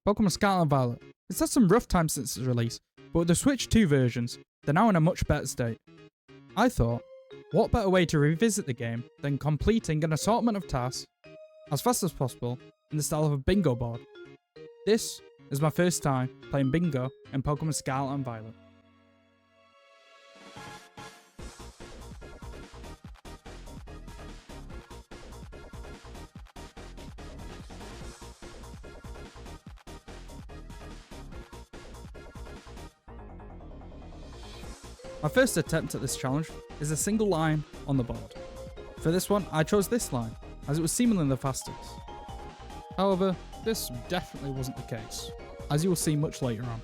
Pokémon Scarlet and Violet. It's had some rough time since its release, but with the Switch 2 versions, they're now in a much better state. I thought, what better way to revisit the game than completing an assortment of tasks as fast as possible in the style of a bingo board. This is my first time playing bingo in Pokémon Scarlet and Violet. My first attempt at this challenge is a single line on the board. For this one, I chose this line, as it was seemingly the fastest. However, this definitely wasn't the case, as you will see much later on.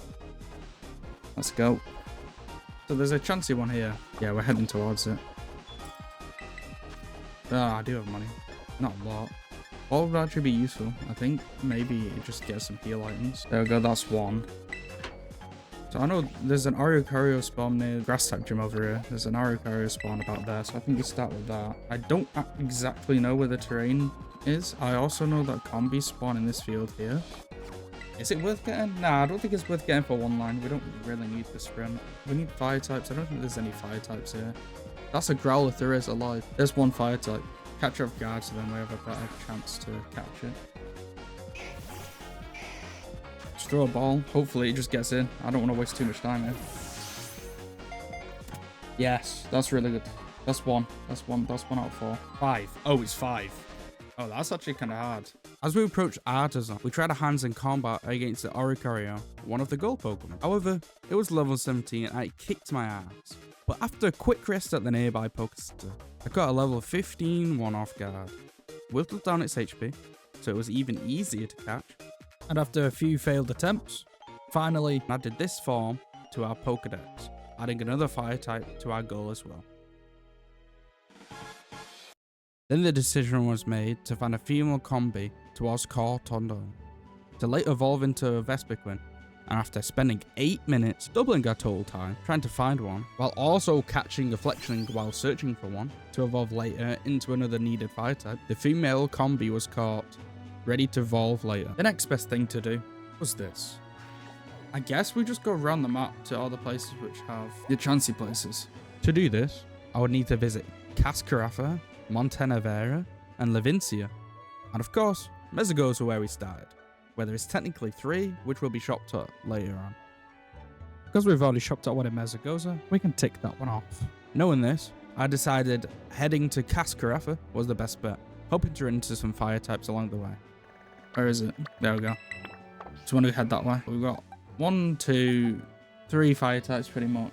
Let's go. So there's a chancy one here. Yeah, we're heading towards it. I do have money. Not a lot. What would actually be useful? I think maybe just get some heal items. There we go, that's one. So I know there's an Oricorio spawn near the grass type gym over here. There's an Oricorio spawn about there, so I think we start with that. I don't exactly know where the terrain is. I also know that combi spawn in this field here. Is it worth getting? Nah, I don't think it's worth getting for one line. We don't really need the sprint. We need fire types. I don't think there's any fire types here. That's a growl if there is alive. There's one fire type. Catch off guard, so then we have a better chance to catch it. Throw a ball. Hopefully it just gets in. I don't want to waste too much time here. Yes, that's really good. That's one. That's one out of 4. 5. Oh, it's 5. Oh, that's actually kind of hard. As we approach Artisan, we tried our hands in combat against the Oricorio, one of the gold Pokemon. However, it was level 17 and it kicked my ass. But after a quick rest at the nearby Pokestop, I got a level 15 one off guard. Whittled down its HP, so it was even easier to catch. And after a few failed attempts, finally added this form to our Pokedex, adding another fire type to our goal as well. Then the decision was made to find a female combi towards Cortondo, to later evolve into a Vespiquen, and after spending 8 minutes doubling our total time trying to find one, while also catching a Fletchling while searching for one, to evolve later into another needed fire type, the female combi was caught, ready to evolve later. The next best thing to do was this. I guess we just go around the map to all the places which have the chancy places. To do this, I would need to visit Cascarafa, Montenevera, and Levincia. And of course, Mesagoza where we started, where there is technically 3, which will be shopped at later on. Because we've already shopped at one in Mesagoza, we can tick that one off. Knowing this, I decided heading to Cascarafa was the best bet, hoping to run into some fire types along the way. Where is it? There we go. So when we head that way, we've got 1, 2, 3 fire types pretty much.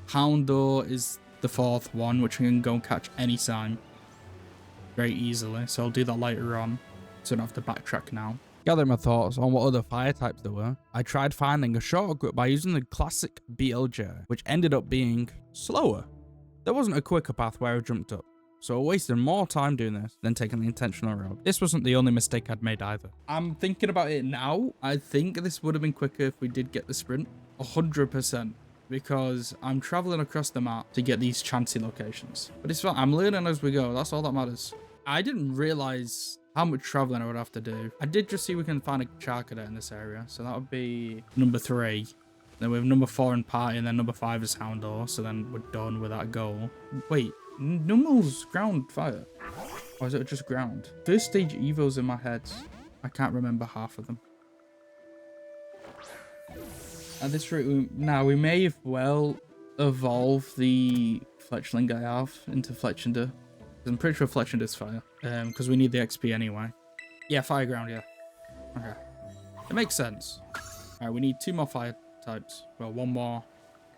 Houndour is the 4th one, which we can go and catch anytime very easily. So I'll do that later on, so I don't have to backtrack now. Gathering my thoughts on what other fire types there were, I tried finding a shortcut by using the classic BLJ, which ended up being slower. There wasn't a quicker path where I jumped up, so I wasted more time doing this than taking the intentional road. This wasn't the only mistake I'd made either. I'm thinking about it now. I think this would have been quicker if we did get the sprint. 100%. Because I'm traveling across the map to get these chancy locations. But it's fine. I'm learning as we go. That's all that matters. I didn't realize how much traveling I would have to do. I did just see we can find a Charcadet in this area. So that would be number 3. Then we have number 4 in party, and then number 5 is Houndour. So then we're done with that goal. Wait. Nummel's ground fire, or is it just ground? First stage evos in my head, I can't remember half of them. At this rate, now we may have well evolve the Fletchling I have into Fletchinder. I'm pretty sure Fletchinder's fire, because we need the XP anyway. Yeah, fire ground, yeah. Okay, it makes sense. All right, we need 2 more fire types. Well, 1 more,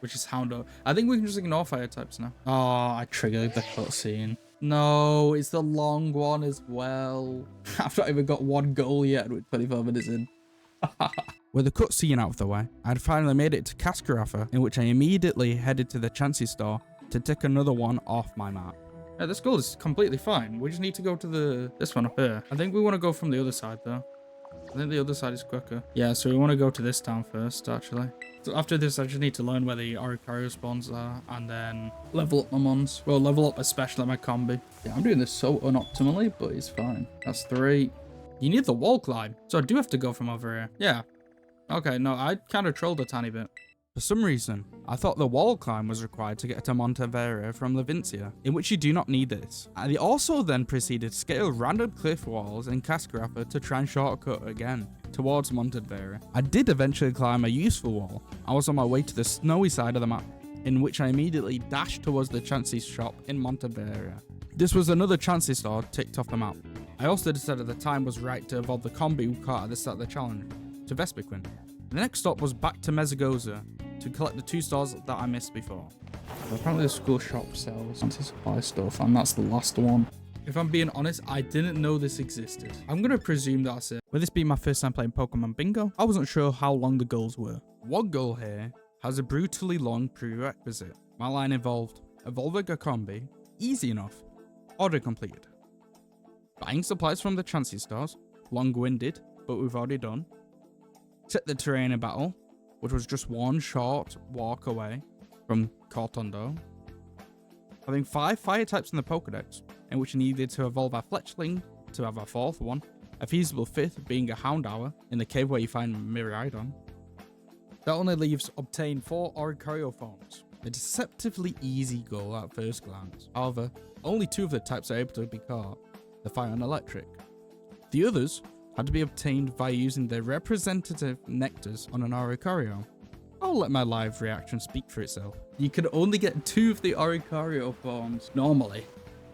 which is Houndour. I think we can just ignore fire types now. Oh, I triggered the cutscene. No, it's the long one as well. I've not even got 1 goal yet with 24 minutes in. With the cutscene out of the way, I'd finally made it to Cascarafa, in which I immediately headed to the Chansey store to tick another one off my map. Yeah, this goal is completely fine. We just need to go to this one up here. I think we want to go from the other side though. I think the other side is quicker. Yeah, so we want to go to this town first, actually. So after this, I just need to learn where the Oricorio spawns are, and then level up my mons. Well, level up especially my combi. Yeah, I'm doing this so unoptimally, but it's fine. That's 3. You need the wall climb, so I do have to go from over here. Yeah. Okay, no, I kind of trolled a tiny bit. For some reason, I thought the wall climb was required to get to Montevera from Levincia, in which you do not need this. And they also then proceeded to scale random cliff walls in Cascarappa to try and shortcut again towards Montevera. I did eventually climb a useful wall. I was on my way to the snowy side of the map, in which I immediately dashed towards the Chansey's shop in Montevera. This was another Chansey store ticked off the map. I also decided the time was right to evolve the combi we caught at the start of the challenge to Vespiquen. The next stop was back to Mezzagoza to collect the 2 stars that I missed before. Apparently the school shop sells anti-supply stuff, and that's the last one. If I'm being honest, I didn't know this existed. I'm gonna presume that's it. With this being my first time playing Pokemon Bingo, I wasn't sure how long the goals were. One goal here has a brutally long prerequisite. My line involved evolving a combi, easy enough, order completed. Buying supplies from the Chansey stores, long-winded, but we've already done. Set the terrain in battle, which was just one short walk away from Cortondo. Having 5 fire types in the Pokedex, in which you needed to evolve a Fletchling to have a 4th one, a feasible 5th being a Houndour in the cave where you find Miraidon. That only leaves obtain 4 Oricorio forms, a deceptively easy goal at first glance. However, only 2 of the types are able to be caught, the Fire and Electric. The others had to be obtained by using their representative nectars on an Oricorio. I'll let my live reaction speak for itself. You can only get 2 of the Oricorio forms normally.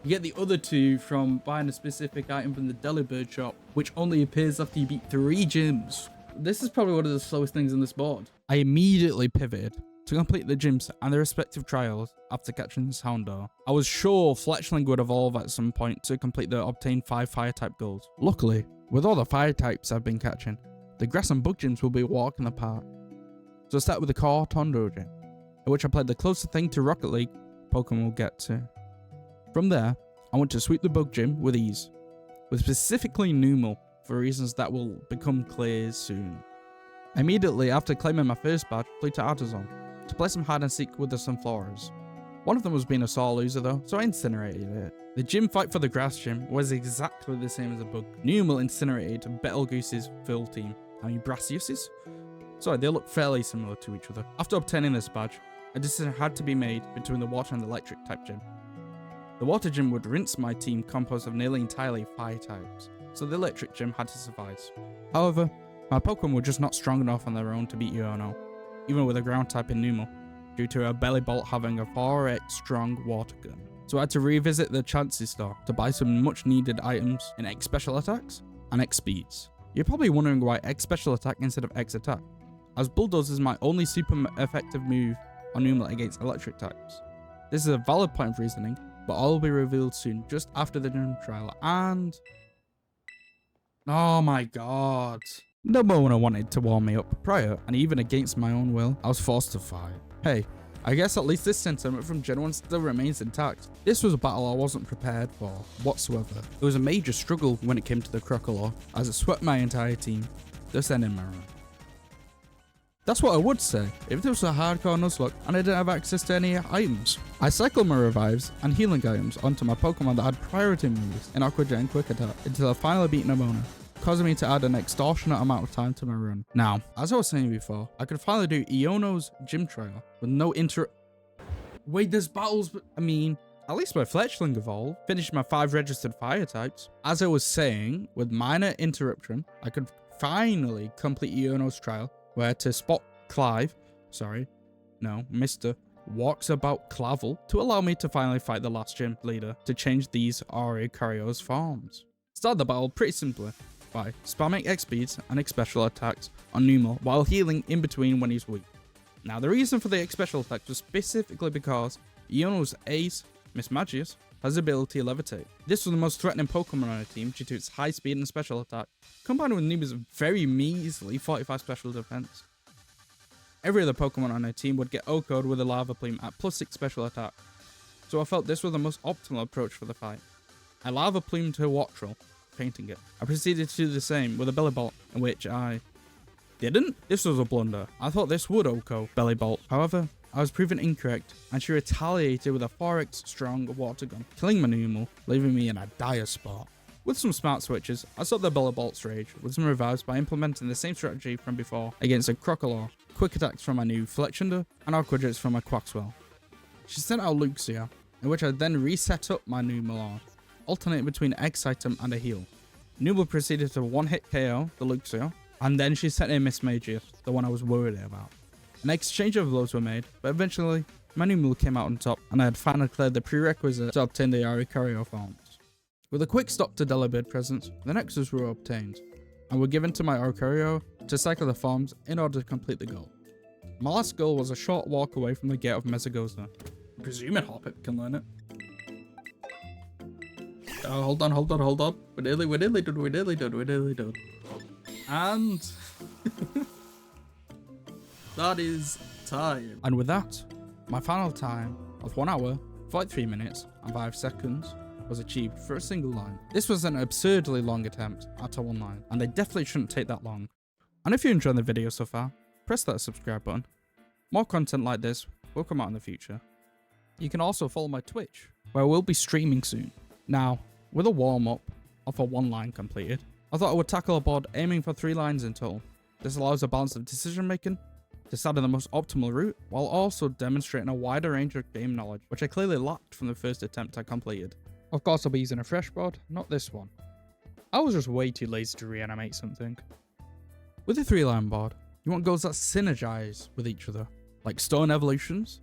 You get the other 2 from buying a specific item from the Delibird shop, which only appears after you beat 3 gyms. This is probably one of the slowest things on this board. I immediately pivoted to complete the gyms and their respective trials after catching this Houndour. I was sure Fletchling would evolve at some point to complete the obtain 5 fire type goals. Luckily, with all the fire types I've been catching, the grass and bug gyms will be a walk in the park. So I start with the Cortondo gym, in which I played the closest thing to Rocket League Pokemon will get to. From there, I went to sweep the bug gym with ease, with specifically Numel for reasons that will become clear soon. Immediately after claiming my first badge, I flew to Artazon to play some hide and seek with the Sunflowers. One of them was being a sore loser though, so I incinerated it. The gym fight for the grass gym was exactly the same as the bug. Numel incinerated Betelgeuse's full team. Brassius's? Sorry, they look fairly similar to each other. After obtaining this badge, a decision had to be made between the water and the electric type gym. The water gym would rinse my team composed of nearly entirely fire types, so the electric gym had to suffice. However, my Pokemon were just not strong enough on their own to beat Iono, even with a ground type in Numel, due to a Belly Bolt having a 4x strong water gun. So I had to revisit the Chansey store to buy some much needed items in X special attacks and X speeds. You're probably wondering why X special attack instead of X attack, as Bulldoze is my only super effective move on Numel against electric types. This is a valid point of reasoning, but all will be revealed soon, just after the gym trial, and... oh my god. No one wanted to warm me up prior, and even against my own will, I was forced to fight. Hey, I guess at least this sentiment from Gen 1 still remains intact. This was a battle I wasn't prepared for, whatsoever. It was a major struggle when it came to the Crocodile, as it swept my entire team, thus ending my run. That's what I would say, if this was a hardcore Nuzlocke and I didn't have access to any items. I cycled my revives and healing items onto my Pokemon that had priority moves in Aqua Jet and Quick Attack until I finally beat Nemona, causing me to add an extortionate amount of time to my run. Now, as I was saying before, I could finally do Iono's gym trial with no Wait, there's battles, but I mean, at least my Fletchling evolved, finished my 5 registered fire types. As I was saying, with minor interruption, I could finally complete Iono's trial, where to spot Mr. Walksabout Clavel to allow me to finally fight the last gym leader to change these Oricorio's forms. Start the battle pretty simply by spamming X speeds and X special attacks on Numel while healing in between when he's weak. Now the reason for the X special attacks was specifically because Iono's ace, Miss Magius, has the ability to levitate. This was the most threatening Pokemon on her team due to its high speed and special attack, combined with Numa's very measly 45 special defense. Every other Pokemon on her team would get OHKO'd with a Lava Plume at +6 special attack, so I felt this was the most optimal approach for the fight. I Lava Plumed her Wattrel, fainting it. I proceeded to do the same with a Belly Bolt, in which I didn't? This was a blunder. I thought this would OHKO Belly Bolt. However, I was proven incorrect, and she retaliated with a 4x strong water gun, killing my Numel, leaving me in a dire spot. With some smart switches, I stopped the Bolt's rage with some revives by implementing the same strategy from before against a Crocodile, quick attacks from my new Fletchender, and Aquadrits from my Quaxwell. She sent out Luxia, in which I then reset up my new Malard, alternating between X item and a heal. Nubel proceeded to one-hit KO the Luxia, and then she sent in Miss Magius, the one I was worried about. An exchange of blows were made, but eventually my Numel came out on top, and I had finally cleared the prerequisite to obtain the Aricario forms. With a quick stop to Delibird presents, the Nexus were obtained, and were given to my Aricario to cycle the forms in order to complete the goal. My last goal was a short walk away from the gate of Mesagoza. Presuming Hoppip can learn it. Oh, hold on. We're nearly done. And that is time. And with that, my final time of 1 hour, 43 minutes, and 5 seconds was achieved for a single line. This was an absurdly long attempt at a one line, and they definitely shouldn't take that long. And if you enjoyed the video so far, press that subscribe button. More content like this will come out in the future. You can also follow my Twitch, where I will be streaming soon. Now, with a warm-up of a one line completed, I thought I would tackle a board aiming for 3 lines in total. This allows a balance of decision making, deciding the most optimal route, while also demonstrating a wider range of game knowledge, which I clearly lacked from the first attempt I completed. Of course I'll be using a fresh board, not this one. I was just way too lazy to reanimate something. With a 3-line board, you want goals that synergize with each other, like stone evolutions,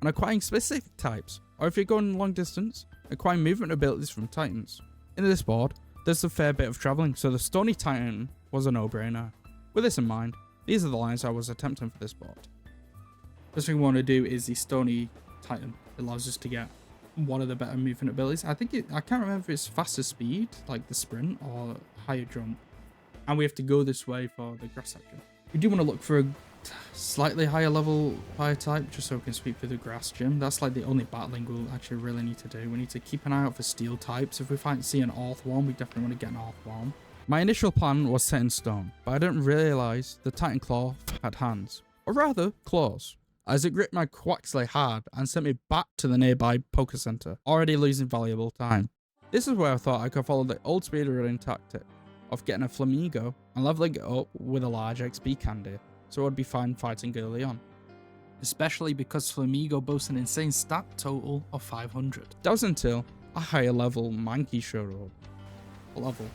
and acquiring specific types, or if you're going long distance, acquiring movement abilities from Titans. In this board, there's a fair bit of travelling, so the Stony Titan was a no-brainer. With this in mind, these are the lines I was attempting for this board. First thing we want to do is the Stony Titan. It allows us to get one of the better movement abilities. I can't remember if it's faster speed, like the sprint, or higher jump. And we have to go this way for the grass section. We do want to look for a slightly higher level fire type, just so we can sweep through the grass gym. That's like the only battling we'll actually really need to do. We need to keep an eye out for steel types. If we see an Earthworm, we definitely want to get an Earthworm. My initial plan was set in stone, but I didn't realise the Titan Claw had hands, or rather, claws, as it gripped my Quaxley hard and sent me back to the nearby Poké Center, already losing valuable time. This is where I thought I could follow the old speedrunning tactic of getting a Flamigo and leveling it up with a large XP candy, so I'd be fine fighting early on. Especially because Flamigo boasts an insane stat total of 500. That was until a higher level Mankey showed up. Level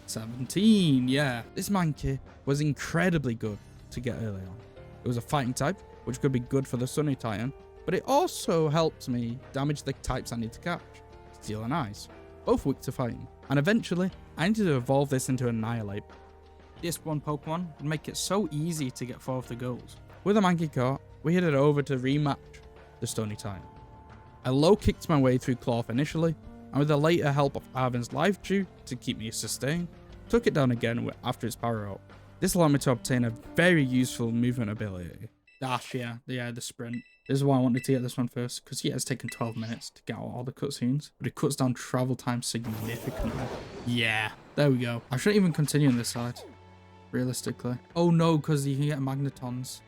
17, yeah. This Mankey was incredibly good to get early on. It was a fighting type, which could be good for the Sunny Titan, but it also helped me damage the types I need to catch, Steel and Ice, both weak to fighting. And eventually, I needed to evolve this into Annihilate. This one Pokemon would make it so easy to get 4 of the goals. With a Mankey caught, we headed over to rematch the Stony Titan. I low kicked my way through Cloth initially, and with the later help of Arvin's Life Dew to keep me sustained, took it down again after its power up. This allowed me to obtain a very useful movement ability. Dash, yeah, the sprint. This is why I wanted to get this one first, because yeah, it's taken 12 minutes to get out all the cutscenes, but it cuts down travel time significantly. Yeah, there we go. I shouldn't even continue on this side, realistically. Oh no, because you can get Magnetons.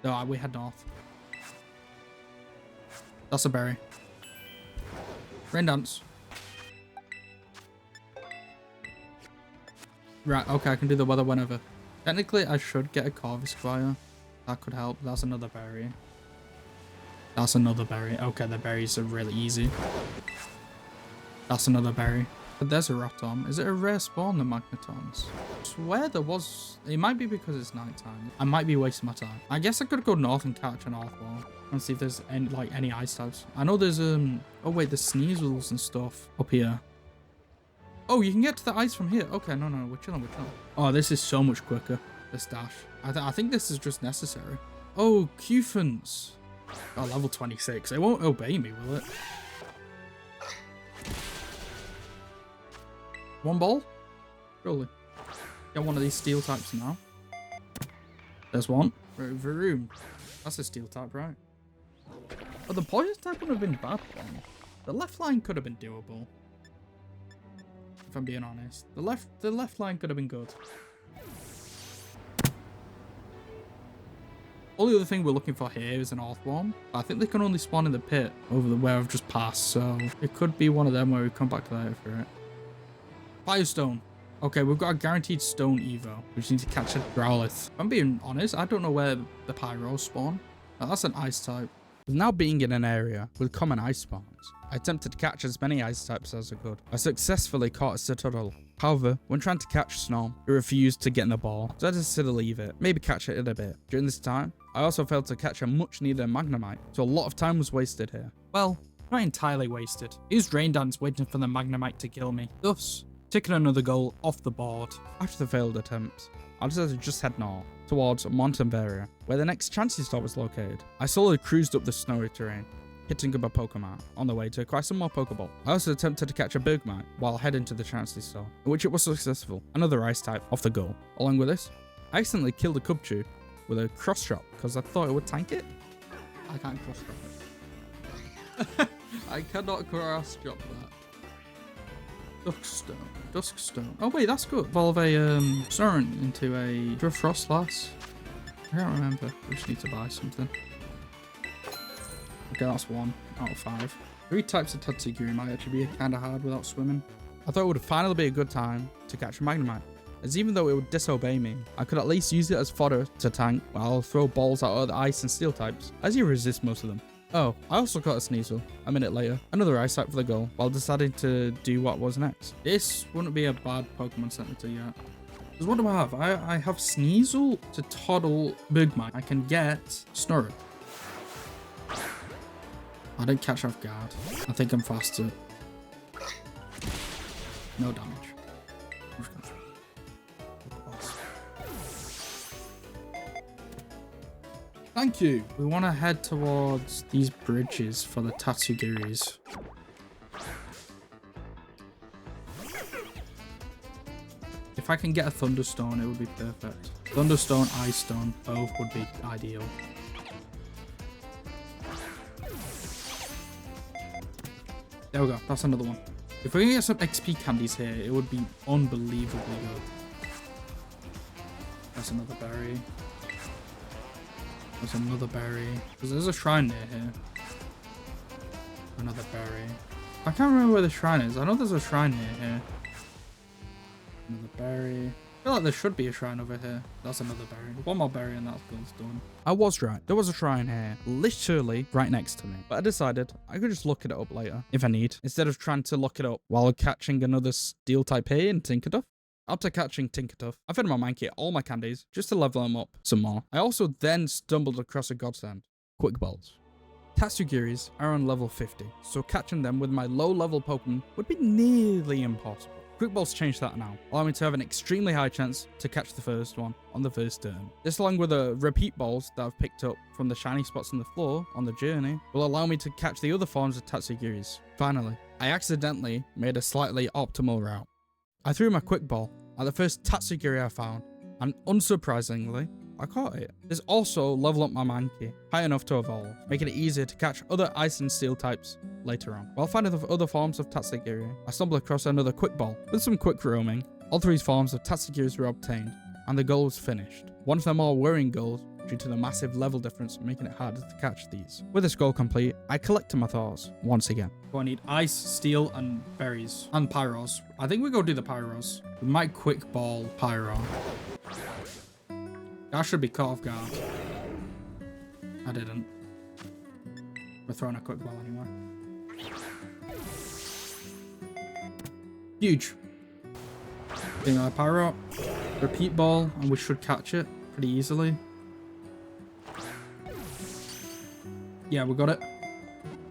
No, we head north. That's a berry. Rain Dance. Right, okay, I can do the weather whenever. Technically, I should get a Corvisquire. That could help. That's another berry. That's another berry. Okay, the berries are really easy. That's another berry. But there's a Rotom. Is it a rare spawn, the Magnetons? I swear there was. It might be because it's nighttime. I might be wasting my time. I guess I could go north and catch an Earthworm and see if there's any ice types. I know there's oh wait, there's Sneasels and stuff up here. Oh, you can get to the ice from here. Okay, no, we're chilling. Oh, this is so much quicker. This dash. I think this is just necessary. Oh, Cufants. Oh, level 26. It won't obey me, will it? One ball? Surely. Get one of these steel types now. There's one. Vroom. That's a steel type, right? Oh, the poison type would have been bad then. The left line could have been doable. If I'm being honest. The left line could have been good. Only other thing we're looking for here is an Earthworm. I think they can only spawn in the pit over where I've just passed, so it could be one of them where we come back later for it. Firestone. Okay, we've got a guaranteed stone evo. We just need to catch a Growlithe. If I'm being honest, I don't know where the Pyros spawn. Now, that's an ice type. With now being in an area with common ice spawns, I attempted to catch as many ice types as I could. I successfully caught a Citadel. However, when trying to catch Snom, it refused to get in the ball, so I decided to leave it, maybe catch it in a bit. During this time, I also failed to catch a much needed Magnemite, so a lot of time was wasted here. Well, not entirely wasted. He used Rain Dance waiting for the Magnemite to kill me, thus taking another goal off the board. After the failed attempts, I decided to just head north, towards Montenveria, where the next Chansey store was located. I slowly cruised up the snowy terrain, hitting up a Pokemon on the way to acquire some more Pokeball. I also attempted to catch a Bergmite while heading to the Chansey store, in which it was successful, another ice type off the goal. Along with this, I accidentally killed a Cubchoo with a cross drop because I thought it would tank it. I can't cross drop it. I cannot cross drop that. Duskstone. Oh wait, that's good. Evolve a Snorunt into a Frostlass. I can't remember. We just need to buy something. Okay, that's 1 out of 5. 3 types of Tatsugiri might actually be kind of hard without swimming. I thought it would finally be a good time to catch a Magnemite, as even though it would disobey me, I could at least use it as fodder to tank while I'll throw balls at other ice and steel types, as you resist most of them. Oh, I also caught a Sneasel a minute later, another ice type for the goal, while deciding to do what was next. This wouldn't be a bad Pokemon Center to get. Because what do I have? I have Sneasel to Toddle Bugmite. I can get Snorunt. I didn't catch off guard. I think I'm faster. No damage. Thank you. We want to head towards these bridges for the Tatsugiris. If I can get a Thunderstone, it would be perfect. Thunderstone, Ice Stone, both would be ideal. There we go. That's another one. If we can get some XP candies here, it would be unbelievably good. That's another berry. There's another berry. Because there's a shrine near here. Another berry. I can't remember where the shrine is. I know there's a shrine near here. Another berry. I feel like there should be a shrine over here. That's another berry. One more berry and that's done. I was right. There was a shrine here, literally right next to me. But I decided I could just look it up later, if I need, instead of trying to look it up while catching another steel type here in Tinkertuff. After catching Tinkertuff, I fed my Mankey all my candies just to level them up some more. I also then stumbled across a godsend. Quick Balls. Tatsugiris are on level 50, so catching them with my low level Pokemon would be nearly impossible. Quick Balls changed that now, allowing me to have an extremely high chance to catch the first one on the first turn. This, along with the repeat balls that I've picked up from the shiny spots on the floor on the journey, will allow me to catch the other forms of Tatsugiris. Finally, I accidentally made a slightly optimal route. I threw my Quick Ball at the first Tatsugiri I found, and unsurprisingly, I caught it. This also leveled up my Mankey high enough to evolve, making it easier to catch other ice and steel types later on. While finding the other forms of Tatsugiri, I stumbled across another Quick Ball. With some quick roaming, all 3 forms of Tatsugiris were obtained, and the goal was finished. One of the more worrying goals due to the massive level difference, making it harder to catch these. With this goal complete, I collected my thoughts once again. So I need ice, steel, and berries. And Pyros. I think we go do the Pyros. We might Quick Ball Pyro. That should be caught off guard. I didn't. We're throwing a Quick Ball anyway. Huge. Being a Pyro. Repeat Ball, and we should catch it pretty easily. Yeah, we got it.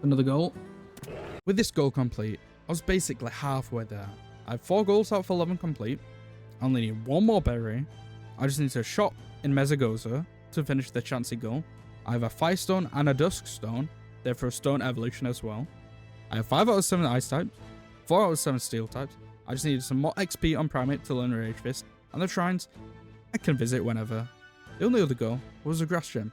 Another goal. With this goal complete, I was basically halfway there. I have 4 goals out of 11 complete. I only need 1 more berry. I just need to shop in Mezagoza to finish the Chansey goal. I have a Firestone and a Duskstone, therefore a Stone Evolution as well. I have 5 out of 7 Ice types, 4 out of 7 Steel types. I just needed some more XP on Primate to learn Rage Fist, and the shrines I can visit whenever. The only other goal was a Grass Gym.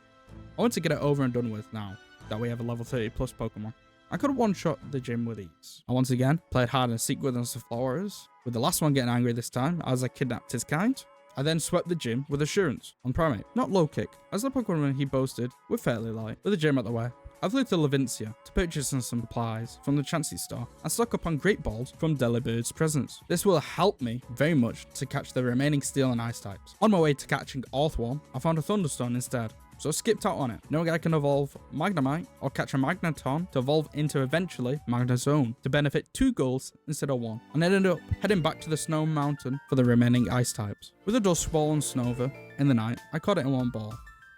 I want to get it over and done with now that we have a level 30 plus Pokemon. I could have one-shot the gym with ease. I once again played hard and seek with Flowers, with the last one getting angry this time as I kidnapped his kind. I then swept the gym with Assurance on Primate, not Low Kick, as the Pokemon he boasted were fairly light, with the gym at the way. I flew to Levincia to purchase some supplies from the Chansey store and stock up on great balls from Delibird's presents. This will help me very much to catch the remaining steel and ice types. On my way to catching Orthworm, I found a Thunderstone instead, so I skipped out on it, knowing I can evolve Magnemite or catch a Magneton to evolve into eventually Magnezone to benefit 2 goals instead of 1, and ended up heading back to the Snow Mountain for the remaining ice types. With a Dustball and Snover in the night, I caught it in 1 ball.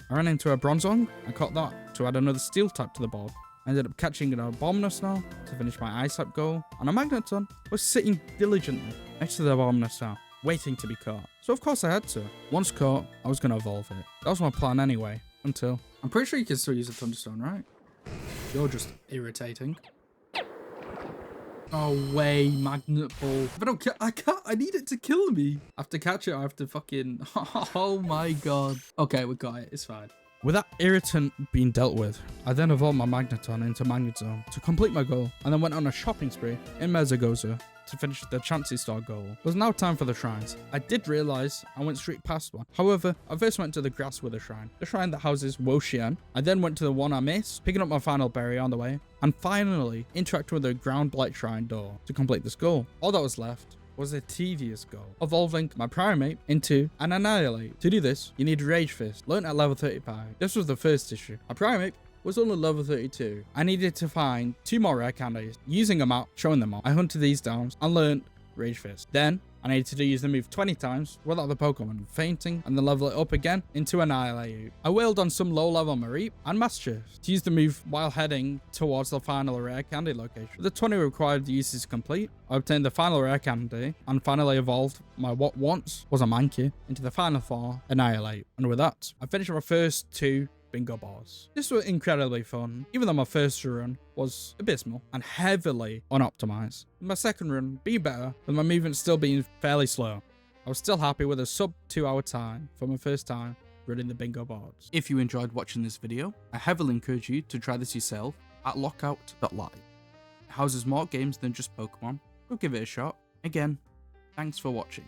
I ran into a Bronzong, I caught that to add another Steel type to the board. I ended up catching an Abomasnow to finish my ice type goal, and a Magneton was sitting diligently next to the Abomasnow, waiting to be caught. So of course I had to. Once caught, I was going to evolve it. That was my plan anyway. Until I'm pretty sure you can still use a Thunderstone, right? You're just irritating. Oh way, Magnet Ball. If I don't kill, I can't. I need it to kill me. I have to catch it. I have to fucking. Oh my god. Okay, we got it. It's fine. With that irritant being dealt with, I then evolved my Magneton into Magnezone to complete my goal, and then went on a shopping spree in Mezagoza to finish the Chansey Star goal. It was now time for the shrines. I did realise I went straight past one. However, I first went to the Grasswither shrine, the shrine that houses Wo-Xian. I then went to the one I missed, picking up my final berry on the way, and finally interacting with the Ground Blight shrine door to complete this goal. All that was left was a tedious goal, evolving my Primeape into an Annihilate. To do this, you need Rage Fist, learnt at level 35. This was the first issue. My Primeape was only level 32. I needed to find 2 more rare candies. Using a map, showing them all, I hunted these down and learnt Rage Fist. Then, I needed to use the move 20 times without the Pokemon fainting, and then level it up again into Annihilate. I wailed on some low level Mareep and Mastiff to use the move while heading towards the final rare candy location. With the 20 required uses complete, I obtained the final rare candy and finally evolved my what once was a Mankey into the final 4 Annihilate. And with that, I finished my first 2 bingo bars. This was incredibly fun, even though my first run was abysmal and heavily unoptimized. My second run being better, with my movement still being fairly slow. I was still happy with a sub 2 hour time for my first time running the bingo boards. If you enjoyed watching this video, I heavily encourage you to try this yourself at LOCKOUT.LIVE. It houses more games than just Pokemon. Go give it a shot. Again, thanks for watching.